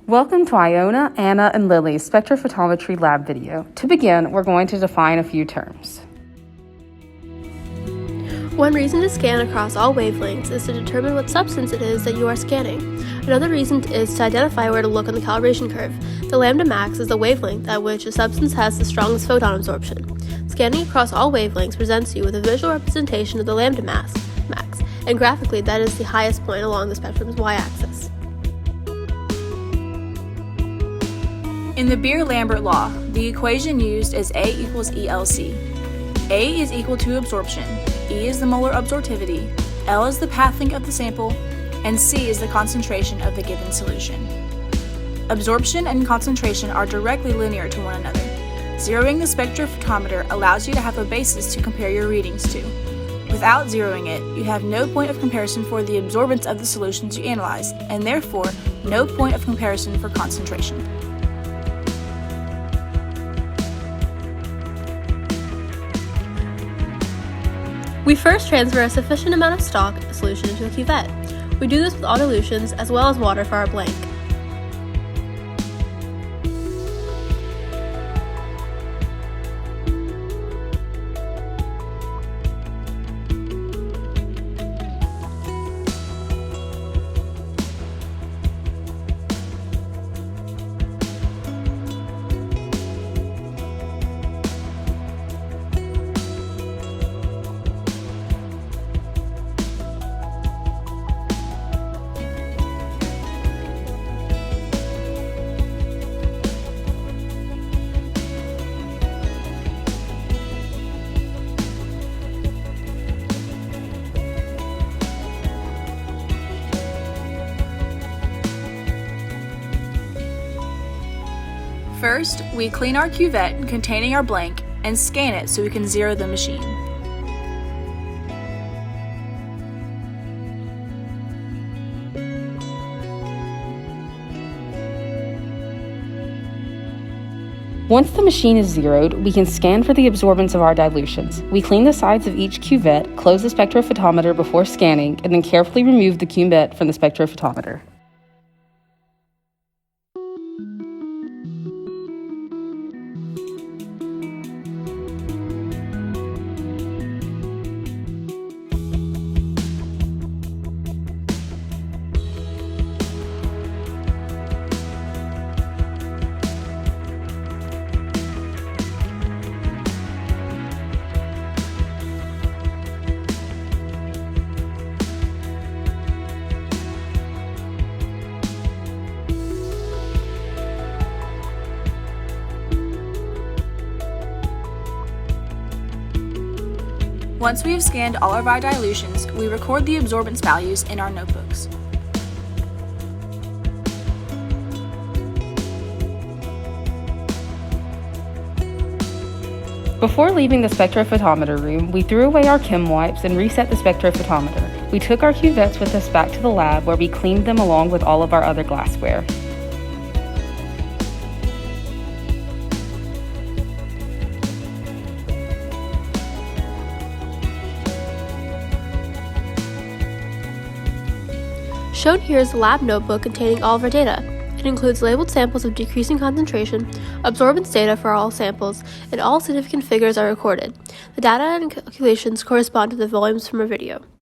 Welcome to Ayona, Anna, and Lilly's Spectrophotometry lab video. To begin, we're going to define a few terms. One reason to scan across all wavelengths is to determine what substance it is that you are scanning. Another reason is to identify where to look on the calibration curve. The lambda max is the wavelength at which a substance has the strongest photon absorption. Scanning across all wavelengths presents you with a visual representation of the lambda max, and graphically that is the highest point along the spectrum's y-axis. In the Beer-Lambert law, the equation used is A equals ELC. A is equal to absorption, E is the molar absorptivity, L is the path length of the sample, and C is the concentration of the given solution. Absorption and concentration are directly linear to one another. Zeroing the spectrophotometer allows you to have a basis to compare your readings to. Without zeroing it, you have no point of comparison for the absorbance of the solutions you analyze, and therefore no point of comparison for concentration. We first transfer a sufficient amount of stock solution into a cuvette. We do this with all dilutions as well as water for our blank. First, we clean our cuvette containing our blank and scan it so we can zero the machine. Once the machine is zeroed, we can scan for the absorbance of our dilutions. We clean the sides of each cuvette, close the spectrophotometer before scanning, and then carefully remove the cuvette from the spectrophotometer. Once we have scanned all of our dilutions, we record the absorbance values in our notebooks. Before leaving the spectrophotometer room, we threw away our chem wipes and reset the spectrophotometer. We took our cuvettes with us back to the lab where we cleaned them along with all of our other glassware. Shown here is the lab notebook containing all of our data. It includes labeled samples of decreasing concentration, absorbance data for all samples, and all significant figures are recorded. The data and calculations correspond to the volumes from our video.